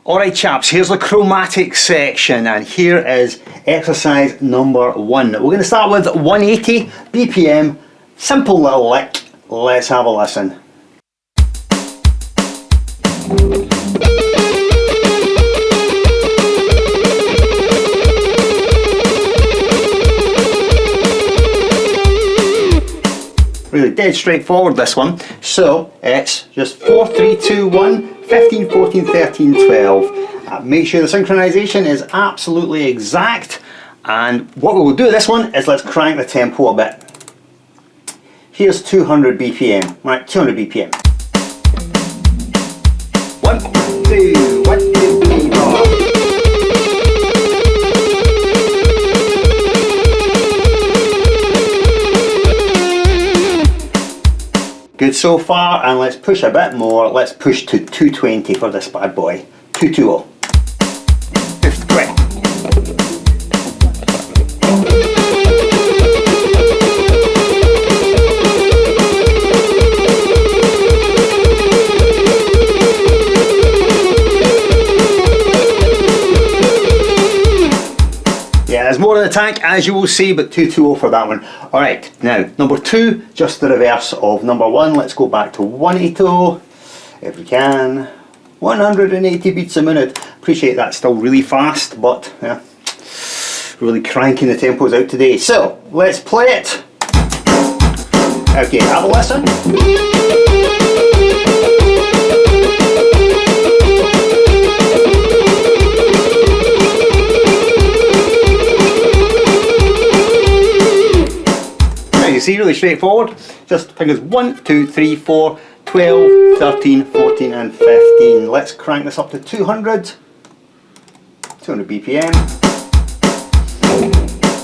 Alright chaps, here's the chromatic section and here is exercise number 1. We're going to start with 180 BPM, simple little lick. Let's have a listen. Really dead straightforward this one. So it's just 4, 3, 2, 1, 15, 14, 13, 12. Make sure the synchronization is absolutely exact, and what we will do with this one is let's crank the tempo a bit. Here's 200 BPM, right, 200 BPM. 1, 2, 1, 2, 3, 4. Good so far, and let's push a bit more. Let's push to 220 for this bad boy. 220. 220. Yeah, there's more in the tank as you will see, but 220 for that one. Alright, now number 2, just the reverse of number 1. Let's go back to 180 if we can. 180 beats a minute. Appreciate that's still really fast, but yeah, really cranking the tempos out today. So let's play it. Okay, have a listen. You see, really straightforward. Just fingers 1, 2, 3, 4, 12, 13, 14 and 15. Let's crank this up to 200 BPM.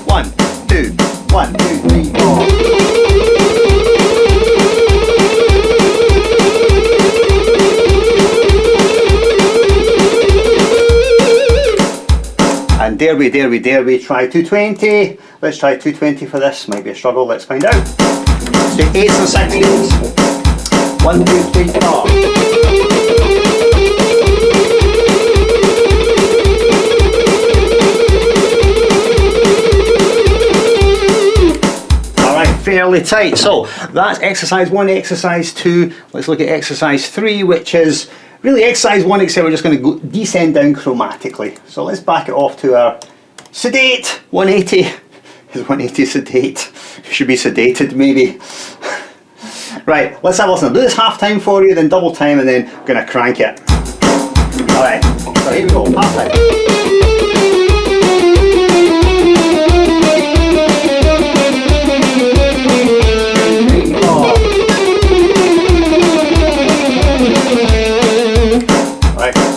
1, 2, 1, 2, 3, 4. And dare we, try 220. Let's try 220 for this. Might be a struggle, let's find out. Let's do 8s and 2nds. 1, 2, 3, 4. Alright, fairly tight. So that's exercise 1, exercise 2. Let's look at exercise 3, which is really exercise 1, except we're just going to descend down chromatically. So let's back it off to our sedate 180. Is 180 sedate? Should be sedated maybe. Right, let's have a listen. I'll do this half time for you, then double time, and then I'm going to crank it. Alright, so here we go, half time.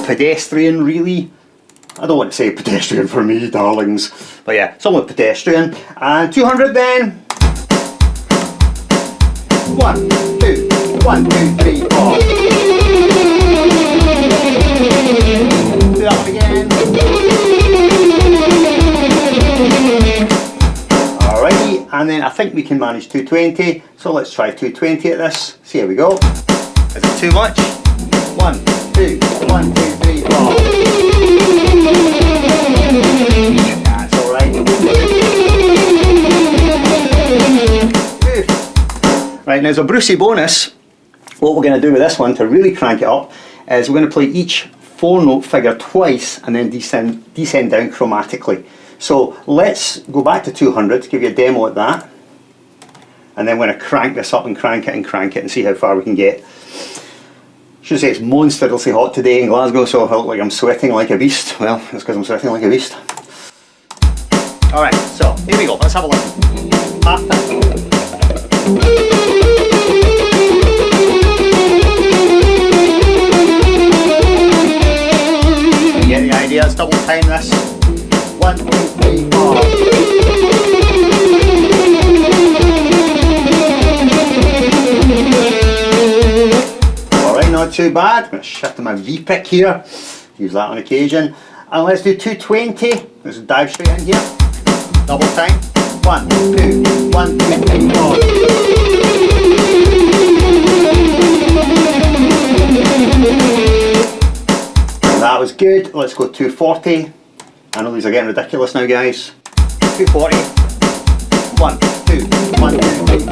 Pedestrian, really. I don't want to say pedestrian for me, darlings, but yeah, somewhat pedestrian. And 200 then. 1, 2, 1, 2, 3, 4. Do that one again. Alrighty, and then I think we can manage 220, so let's try 220 at this. See how we go. Is it too much? 1, 2, 1, 2, 3, 4. That's alright. Right, now as a Brucey bonus, what we're going to do with this one to really crank it up is we're going to play each 4-note figure twice and then descend down chromatically. So let's go back to 200 to give you a demo at that, and then we're going to crank this up and crank it and see how far we can get. Should say it's monstrously hot today in Glasgow, so I look like I'm sweating like a beast. Well, it's because I'm sweating like a beast. Alright, so here we go, let's have a look. Half time. You get the idea, let's double time this. 1, 2, 3, 4. Not too bad. I'm going to shift to my V pick here, use that on occasion, and let's do 220. Let's dive straight in here, double time. 1, 2, 1, 2, 3, 4. That was good. Let's go 240. I know these are getting ridiculous now, guys. 240. 1, 2, 1, 2, 3, 4.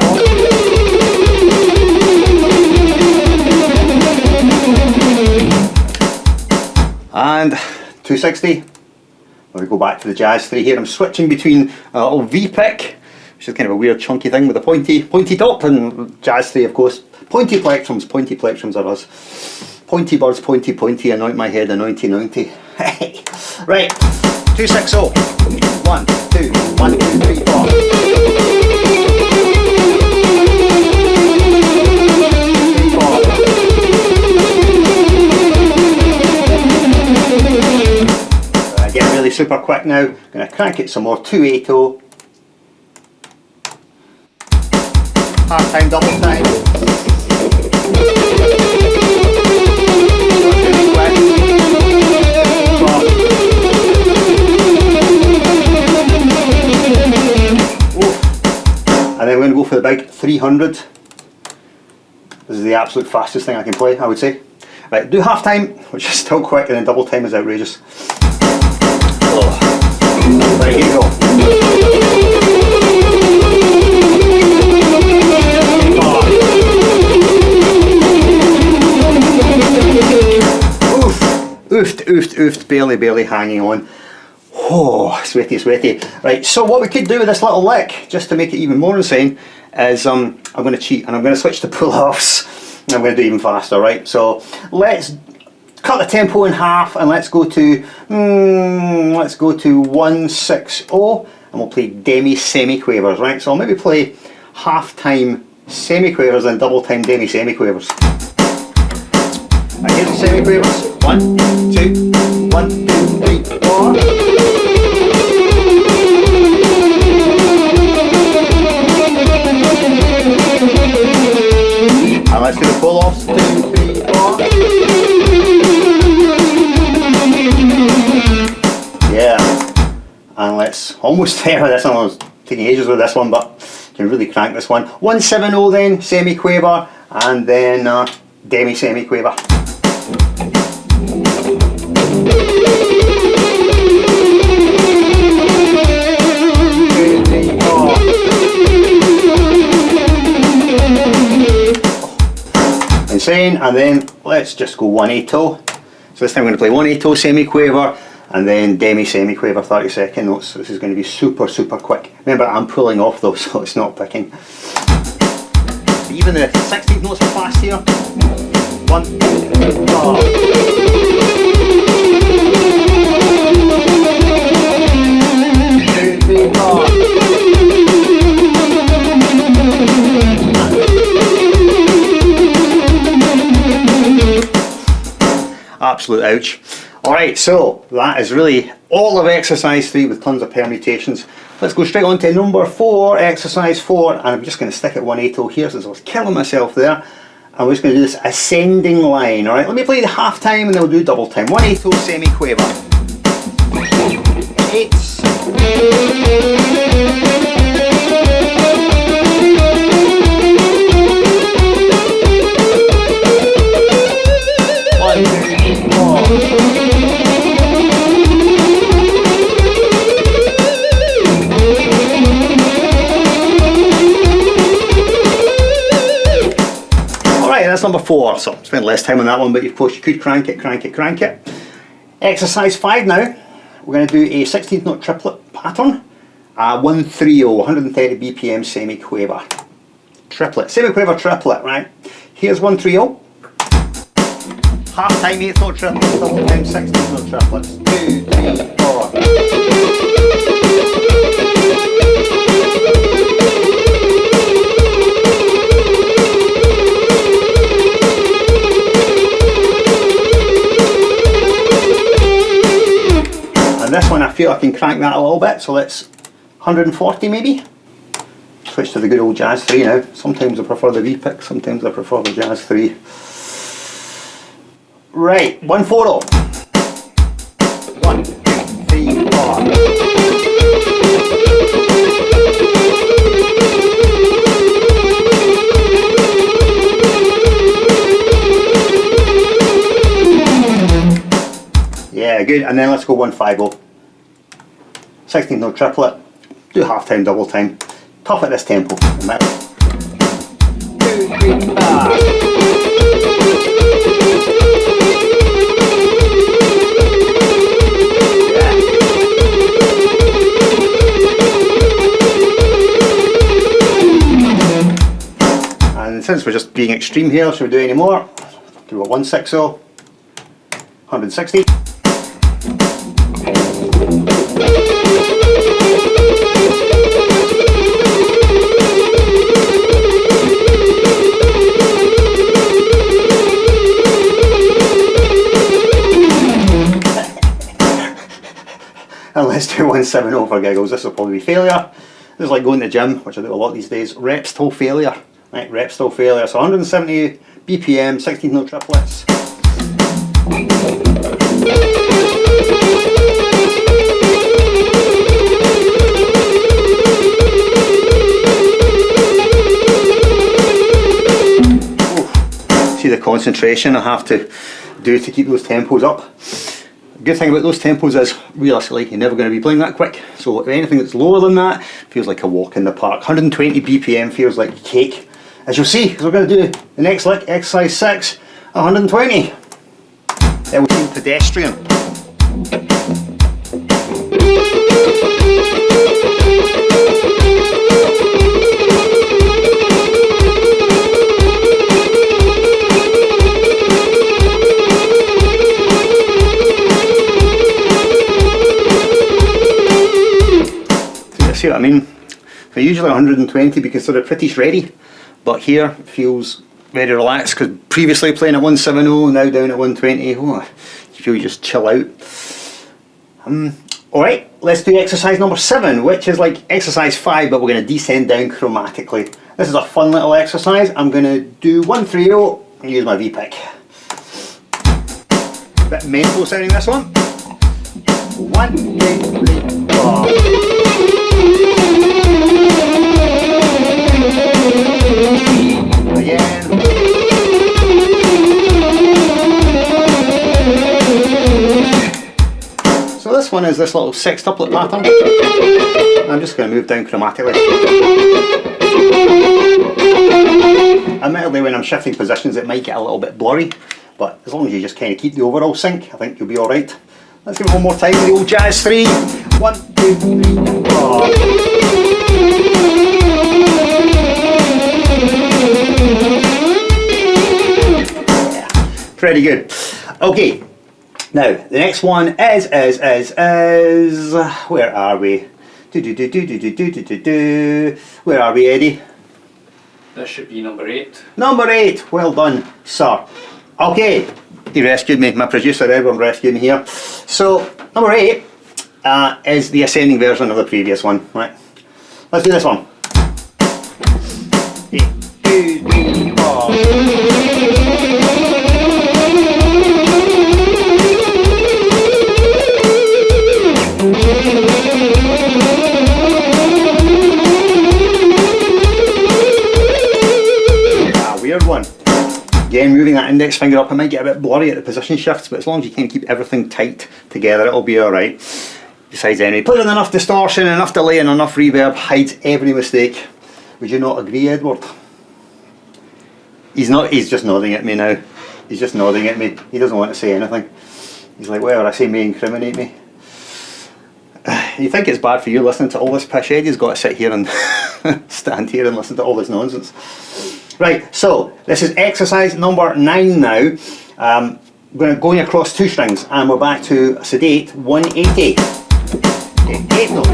And 260. We go back to the Jazz 3 here. I'm switching between a little V pick, which is kind of a weird chunky thing with a pointy top, and Jazz 3 of course. Pointy plectrums are us. Pointy birds, pointy, anoint my head, anointy. Right, 260. 1, 2, 1, 2, 3, 4. Getting really super quick now. Gonna crank it some more. 280. Half time, double time. And then we're going to go for the big 300. This is the absolute fastest thing I can play, I would say. Right, do half time, which is still quick, and then double time is outrageous. Oh. Right, here you go. Oofed, barely hanging on. Oh, sweaty. Right, so what we could do with this little lick, just to make it even more insane, is I'm going to cheat and I'm going to switch to pull-offs. I'm going to do even faster, right? So let's cut the tempo in half and let's go to 160 and we'll play demi-semi-quavers, right? So I'll maybe play half-time semi-quavers and double-time demi-semi-quavers. Right, here's the semi-quavers. 1, 2, 1, 2, 3, 4. And let's do the pull-offs. 2, 3, 4. Yeah. And let's almost there with this one. I was taking ages with this one, but you can really crank this one. 170 then, semi-quaver, and then demi-semi-quaver. Insane, and then let's just go 180. So this time I'm going to play 180 semi-quaver and then demi-semi-quaver 30-second notes. So this is going to be super quick. Remember, I'm pulling off though, so it's not picking. Even the 16th notes are fast here. 1, 2, 3, 4. 2, 3, 4. Absolute ouch. Alright, so that is really all of exercise 3 with tons of permutations. Let's go straight on to number 4, exercise 4, and I'm just going to stick at 180 here since I was killing myself there. And we're just going to do this ascending line. Alright, let me play the half time and then we'll do double time. 180 semi-quaver. 8s. That's number 4, so spend less time on that one, but of course you could crank it. Exercise 5 now. We're going to do a 16th note triplet pattern. 130, 130 BPM semi-quaver. Triplet, semi-quaver triplet, right? Here's 130. Half time 8th note triplet, double time 16th note triplets. 2, 3, 4. And this one I feel I can crank that a little bit, so let's 140 maybe. Switch to the good old Jazz 3 now. Sometimes I prefer the V pick, sometimes I prefer the Jazz 3. Right, 140. 1, 2, 3, 4. good. And then let's go 150. 16th note triplet. Do half time, double time. Tough at this tempo. 2, 3, 4. And since we're just being extreme here, should we do any more? Do a 160, 160. And let's do 170 for giggles. This will probably be failure. This is like going to the gym, which I do a lot these days. Reps till failure. Right, reps till failure. So 170 BPM, 16th note triplets. Oof. See the concentration I have to do to keep those tempos up. The good thing about those tempos is, realistically, you're never going to be playing that quick. So if anything that's lower than that feels like a walk in the park. 120 BPM feels like cake. As you'll see, because we're going to do the next lick, exercise 6, 120. It will seem pedestrian. See what I mean? So usually 120 be considered pretty shreddy, but here it feels very relaxed because previously playing at 170, now down at 120, oh, you feel you just chill out. Alright, let's do exercise number 7, which is like exercise 5, but we're going to descend down chromatically. This is a fun little exercise. I'm going to do 130 and use my V-pick. Bit mental sounding this one. 1, 2, 3, 4. Again. So this one is this little 6-tuplet pattern. I'm just going to move down chromatically. Admittedly, when I'm shifting positions it might get a little bit blurry, but as long as you just kind of keep the overall sync, I think you'll be alright. Let's give it one more time with the old jazz 3. 1, 2, 3, 4. Pretty good. Okay, now the next one is where are we? Where are we, Eddie? This should be number 8. Number 8. Well done, sir. Okay, he rescued me. My producer Edward rescued me here. So number 8 is the ascending version of the previous one. Right. Let's do this one. 8, 2, 3, 4. Weird one. Again, moving that index finger up, it might get a bit blurry at the position shifts, but as long as you can keep everything tight together, it'll be alright. Besides, anyway, put in enough distortion, enough delay, and enough reverb hides every mistake. Would you not agree, Edward? He's just nodding at me now. He's just nodding at me. He doesn't want to say anything. He's like, well, I say may incriminate me. You think it's bad for you listening to all this pish? Eddie's got to sit here and stand here and listen to all this nonsense. Right, so this is exercise number 9 now. We're going across 2 strings and we're back to a sedate 180. Okay, 8 notes.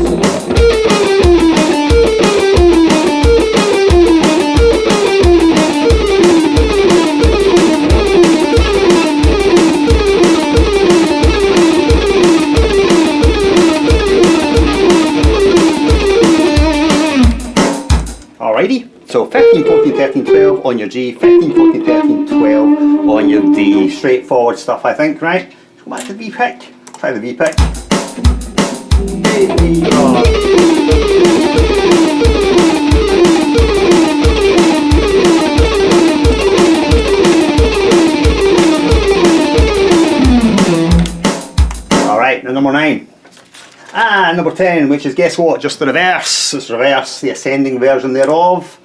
Alrighty, so 15, 14, 13, 12 on your G, 15, 14, 13, 12 on your D. Straightforward stuff, I think, right? Go back to the V-pick. Try the V-pick. And number 10, which is, guess what, just the reverse. It's reverse, the ascending version thereof.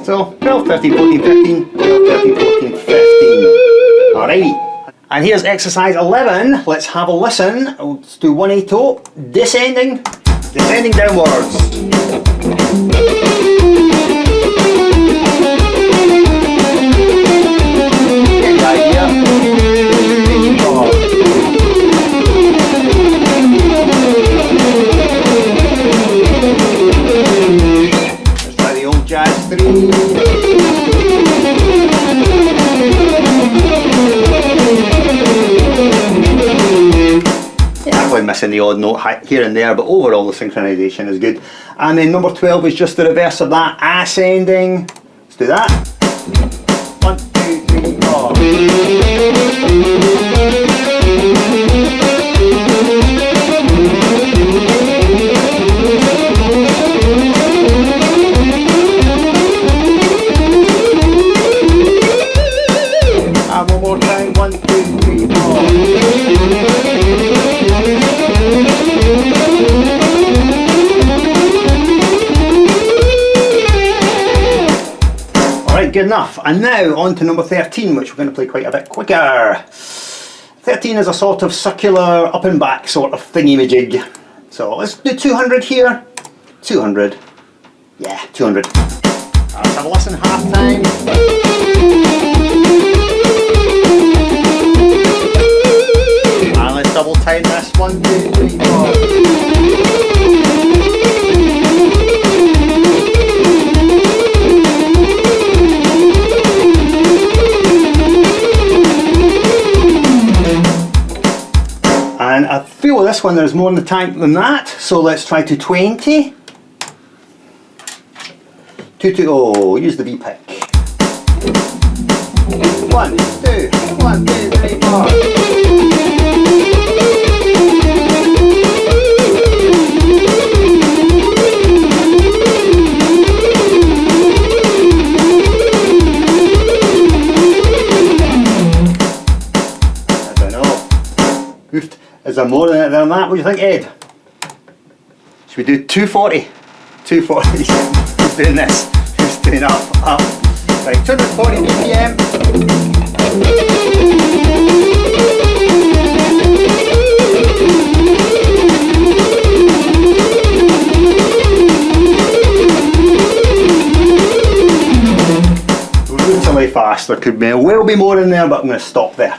So 12, 13, 14, 15, 12, 13, 14, 15. Alrighty. And here's exercise 11. Let's have a listen. Let's do 180, descending downwards. Get the idea. Let's try the old jazz 3. Missing the odd note here and there, but overall the synchronization is good. And then number 12 is just the reverse of that, ascending. Let's do that. 1, 2, 3, 4. And one more time. 1, 2, 3, 4. Good enough. And now on to number 13, which we're going to play quite a bit quicker. 13 is a sort of circular up and back sort of thingy-majig. So let's do 200 here. 200. Yeah, 200. Let's have a listen, half time. And let's double time this. 1, 2, 3, 4. And I feel with this one there's more in the tank than that, so let's try 220. 220, use the V pick. 1, 2, 1, 2, 3, 4. I don't know. Goofed. Is there more than that? What do you think, Ed? Should we do 240? 240. Who's doing this? Who's doing up? Right, 240 BPM. Brutally fast. There could well be more in there, but I'm going to stop there.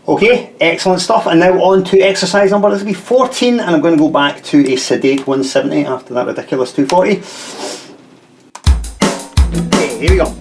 Okay, excellent stuff. And now on to exercise number, this will be 14, and I'm going to go back to a sedate 170 after that ridiculous 240. Okay, here we go.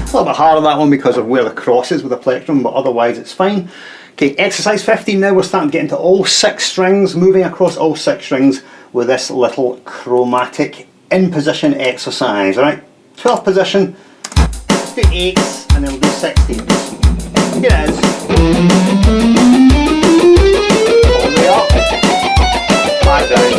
A little bit hard on that one because of where the cross is with the plectrum, but otherwise it's fine. Okay, exercise 15 now, we're starting to get into all 6 strings, moving across all 6 strings with this little chromatic in position exercise. Alright, 12th position, let's do 8s and then we'll do 16s. Here it is. All the way up, back down.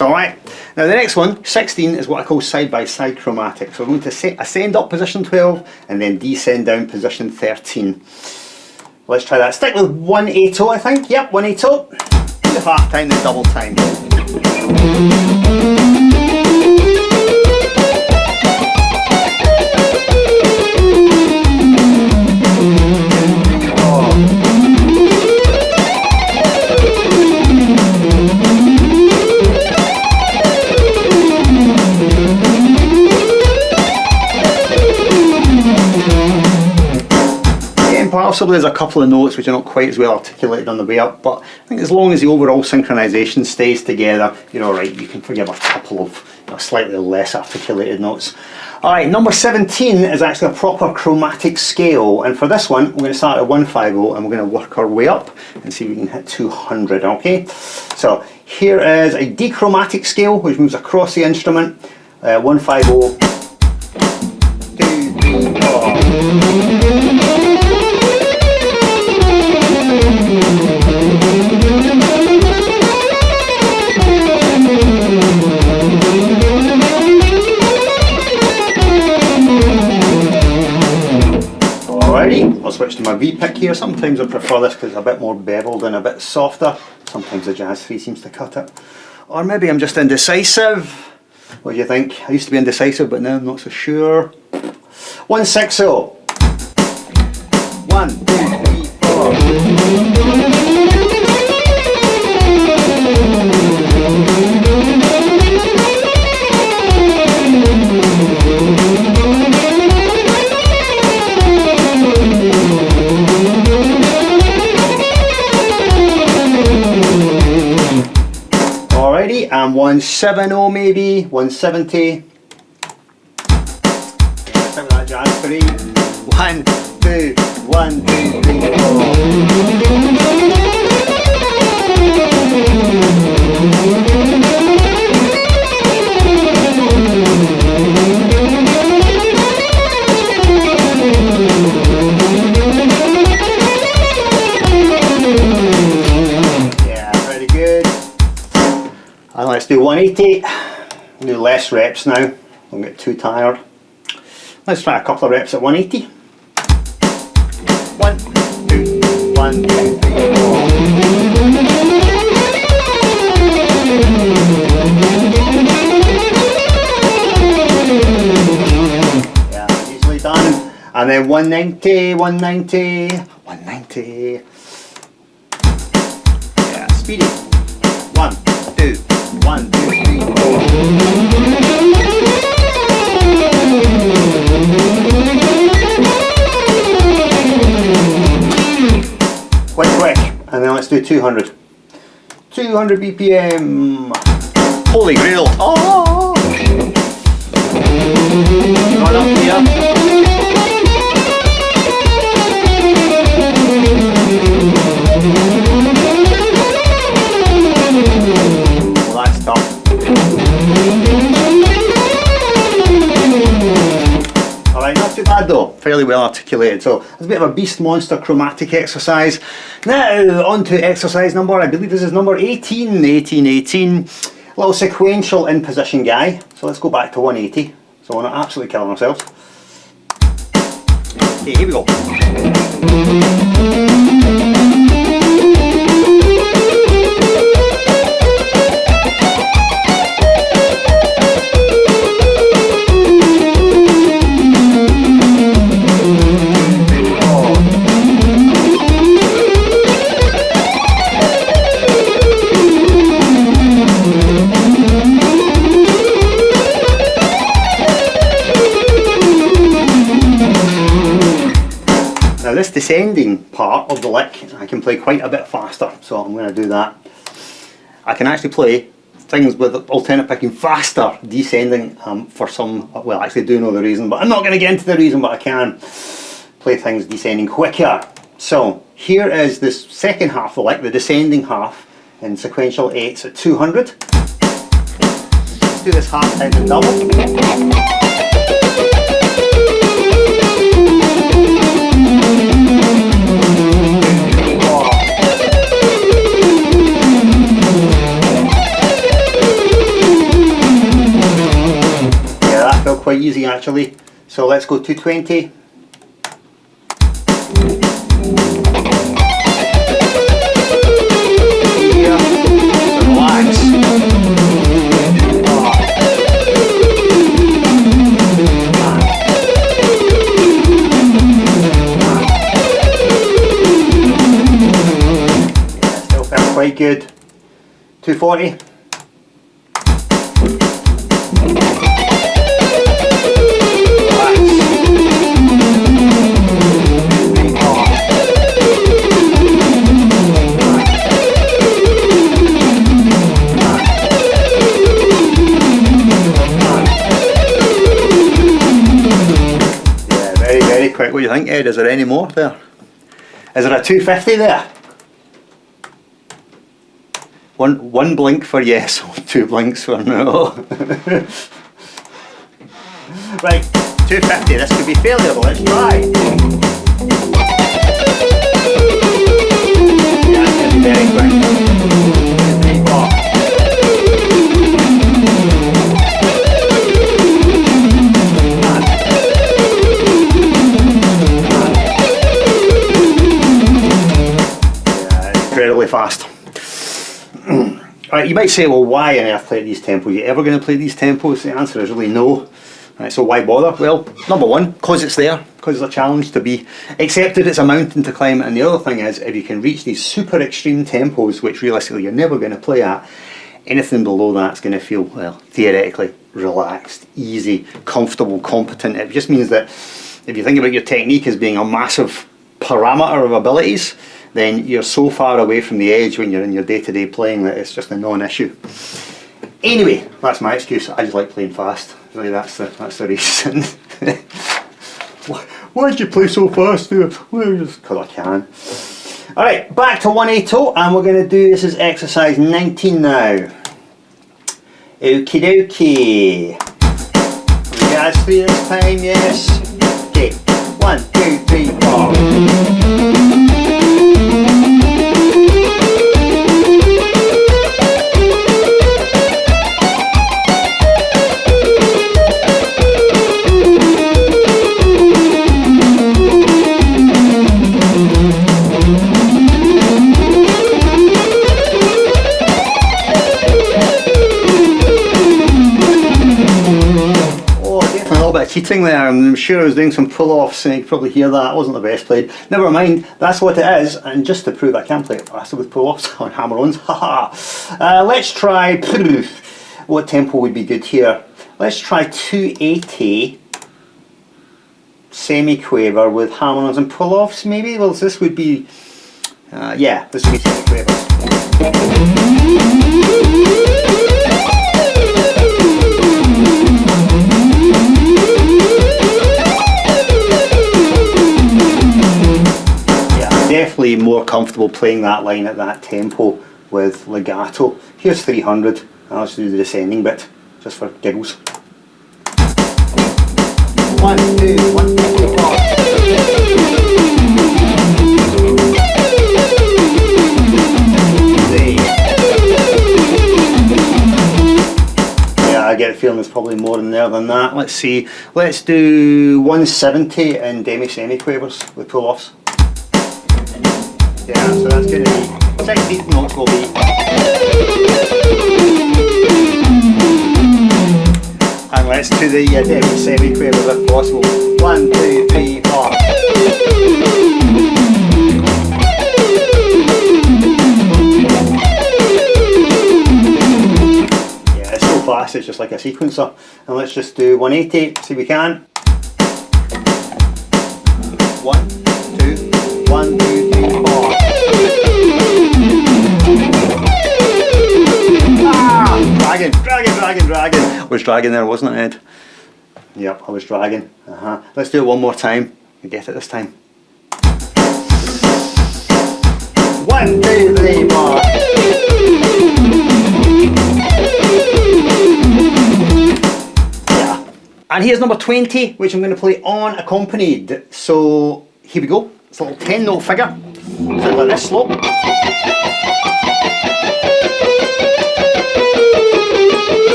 Alright, now the next one, 16, is what I call side-by-side chromatic. So we're going to ascend up position 12 and then descend down position 13. Let's try that. Stick with 180, I think. Yep, 180. Do half time, then double time. possibly there's a couple of notes which are not quite as well articulated on the way up, but I think as long as the overall synchronization stays together, you're alright. You can forgive a couple of slightly less articulated notes. Alright, number 17 is actually a proper chromatic scale, and for this one we're going to start at 150 and we're going to work our way up and see if we can hit 200, okay? So here is a D-chromatic scale which moves across the instrument, 150, 2, 3, 4. I'll switch to my V pick here. Sometimes I prefer this because it's a bit more beveled and a bit softer. Sometimes the Jazz 3 seems to cut it. Or maybe I'm just indecisive. What do you think? I used to be indecisive, but now I'm not so sure. 160. 1, 2, 3, 4. And 170 maybe, 170. Some of that Jazz 3. 1, 2, 1, 2, 3, 4. Yeah, pretty good. And let's do 180. Do less reps now. Don't get too tired. Let's try a couple of reps at 180. 1, 2, 1, 2, 3, 4. Yeah, easily done. And then 190, 190, 190. Yeah, speedy. 1, 2, 1, 2, 3, 4. Quick, and then let's do 200. 200 BPM. Holy grail! Oh! Right up here. Though, fairly well articulated. So it's a bit of a beast monster chromatic exercise. Now on to exercise number, I believe this is number 18, 18, 18. A little sequential in position guy. So let's go back to 180. So we're not absolutely killing ourselves. Okay, here we go. Now this descending part of the lick I can play quite a bit faster, so I'm going to do that. I can actually play things with alternate picking faster descending for some, well I actually do know the reason, but I'm not going to get into the reason, but I can play things descending quicker. So here is this second half of the lick, the descending half in sequential 8s at 200. Let's do this half time and double. Quite easy actually, so let's go 220. Here, relax. Yeah, still felt quite good. 240. you think, Ed? Is there any more there? Is there a 250 there? One blink for yes, 2 blinks for no. Right, 250, this could be failure, but let's try. Yeah, it's going to be very quick. 3, 4. Yeah, incredibly fast. Right, you might say, well, why on earth play these tempos? Are you ever going to play these tempos? The answer is really no. Right, so why bother? Well, number one, because it's there, because it's a challenge to be accepted, it's a mountain to climb, and the other thing is, if you can reach these super extreme tempos, which realistically you're never going to play at, anything below that's going to feel, well, theoretically relaxed, easy, comfortable, competent. It just means that if you think about your technique as being a massive parameter of abilities, then you're so far away from the edge when you're in your day-to-day playing that it's just a non-issue. Anyway, that's my excuse. I just like playing fast. Really, that's the reason. Why did you play so fast? Well, just because I can. Alright, back to 180, and we're going to do, this is exercise 19 now. Okie dokie. Are you guys free this time? Yes? Okay. 1, 2, 3, 4. Cheating there, and I'm sure I was doing some pull-offs, and you could probably hear that. It wasn't the best played. Never mind, that's what it is, and just to prove I can play it faster with pull-offs on hammer-ons, haha. Let's try, what tempo would be good here? Let's try 280 semi-quaver with hammer-ons and pull-offs maybe? Well, this would be, yeah, this would be semi-quaver. Definitely more comfortable playing that line at that tempo with legato. Here's 300. I'll just do the descending bit just for giggles. 1, 2, 1, 2, 3, 4. Yeah, I get a feeling there's probably more in there than that. Let's see. Let's do 170 in demi-semi-quavers with pull-offs. Yeah, so that's going to be 16th notes will be. And let's do the semi-quavers if possible. 1, 2, 3, 4. Yeah, it's so fast, it's just like a sequencer. And let's just do 180, see if we can. 1, 2, 1, 2, 3, 4. Dragging. I was dragging there, wasn't it, Ed? Yep, I was dragging. Let's do it one more time. We get it this time. 1, 2, 3, 4. Yeah. And here's number 20, which I'm going to play unaccompanied. So here we go. It's a little 10-note figure. Sounds like this slope.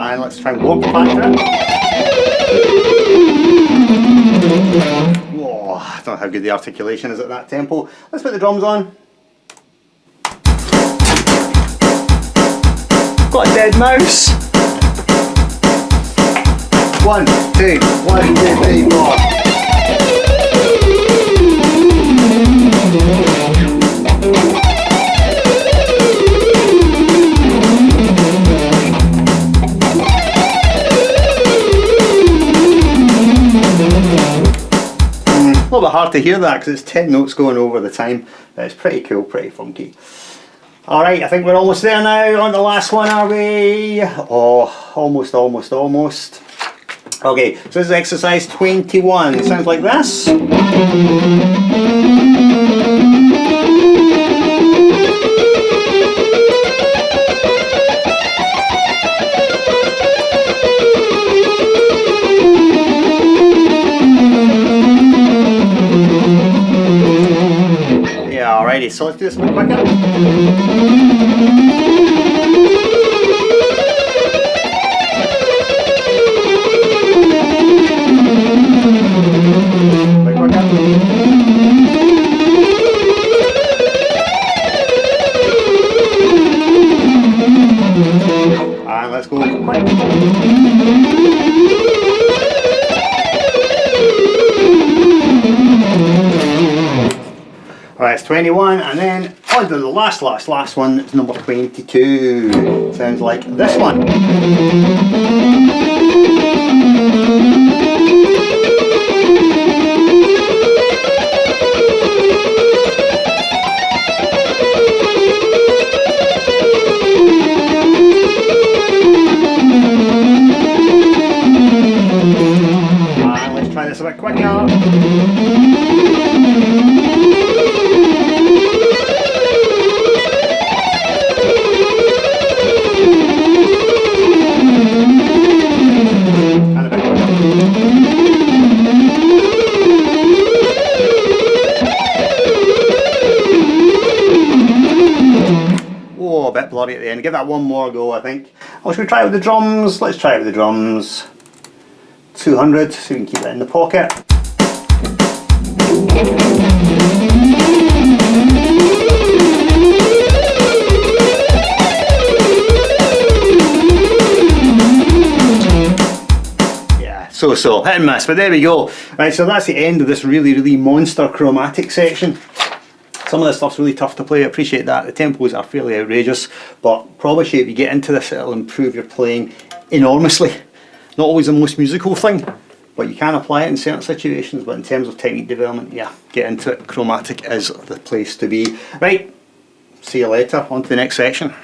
And let's try and walk back to it. Whoa, I don't know how good the articulation is at that tempo. Let's put the drums on. Got a dead mouse. 1, 2, 1, 2, 3, 4. little bit hard to hear that because it's 10 notes going over the time, but it's pretty cool, pretty funky. Alright, I think we're almost there now. On the last one, are we? Oh, almost. Okay, so this is exercise 21. It sounds like this. Yeah, alrighty, so let's do this a bit quicker. And let's go quick. Alright, it's 21, and then on to the last one, it's number 22. Sounds like this one. And let's try this a bit quicker. Oh, a bit blurry at the end. Give that one more go, I think. Oh, should we try it with the drums? Let's try it with the drums. 200, so we can keep that in the pocket. So, hit and miss, but there we go. Right, so that's the end of this really monster chromatic section. Some of this stuff's really tough to play, I appreciate that. The tempos are fairly outrageous, but promise you if you get into this it'll improve your playing enormously. Not always the most musical thing, but you can apply it in certain situations, but in terms of technique development, yeah, get into it. Chromatic is the place to be. Right, see you later, on to the next section.